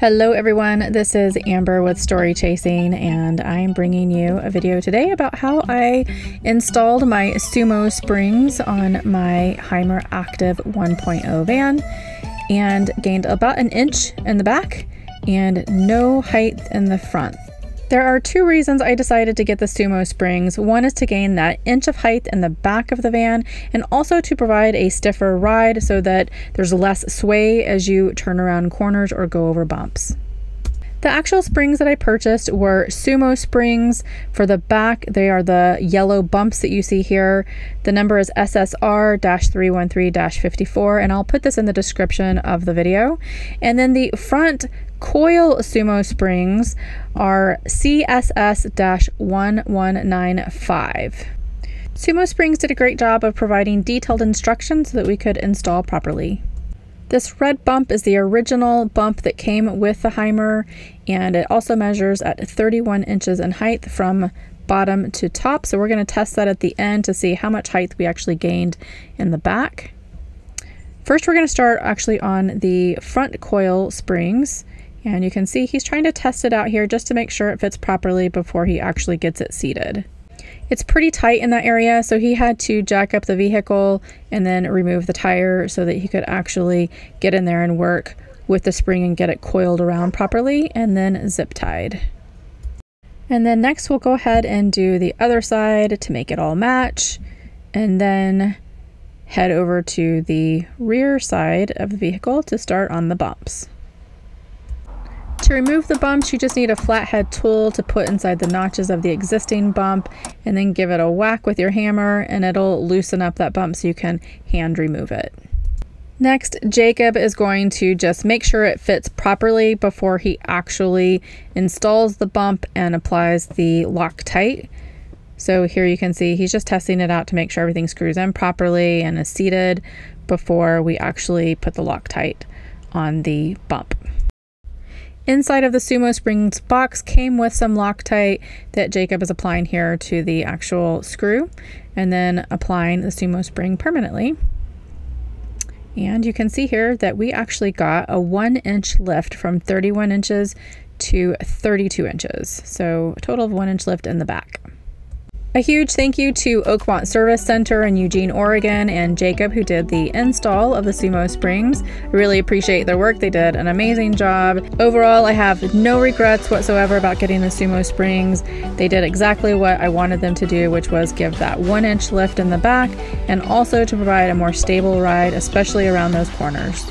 Hello everyone, this is Amber with Story Chasing, and I'm bringing you a video today about how I installed my Sumo springs on my Hymer Aktiv 1.0 van and gained about an inch in the back and no height in the front. There are two reasons I decided to get the Sumo springs. One is to gain that inch of height in the back of the van, and also to provide a stiffer ride so that there's less sway as you turn around corners or go over bumps. The actual springs that I purchased were Sumo springs. For the back, they are the yellow bumps that you see here. The number is SSR-313-54, and I'll put this in the description of the video. And then the front coil Sumo springs are CSS-1195. Sumo springs did a great job of providing detailed instructions so that we could install properly. This red bump is the original bump that came with the Hymer, and it also measures at 31 inches in height from bottom to top. So we're going to test that at the end to see how much height we actually gained in the back. First, we're going to start actually on the front coil springs, and you can see he's trying to test it out here just to make sure it fits properly before he actually gets it seated. It's pretty tight in that area, so he had to jack up the vehicle and then remove the tire so that he could actually get in there and work with the spring and get it coiled around properly and then zip tied. And then next we'll go ahead and do the other side to make it all match, and then head over to the rear side of the vehicle to start on the bumps. To remove the bumps, you just need a flathead tool to put inside the notches of the existing bump and then give it a whack with your hammer, and it'll loosen up that bump so you can hand remove it. Next, Jacob is going to just make sure it fits properly before he actually installs the bump and applies the Loctite. So here you can see he's just testing it out to make sure everything screws in properly and is seated before we actually put the Loctite on the bump. Inside of the Sumo springs box came with some Loctite that Jacob is applying here to the actual screw and then applying the Sumo spring permanently. And you can see here that we actually got a 1-inch lift from 31 inches to 32 inches. So a total of 1-inch lift in the back. A huge thank you to Oakmont Service Center in Eugene, Oregon, and Jacob, who did the install of the Sumo springs. I really appreciate their work. They did an amazing job. Overall, I have no regrets whatsoever about getting the Sumo springs. They did exactly what I wanted them to do, which was give that 1-inch lift in the back and also to provide a more stable ride, especially around those corners.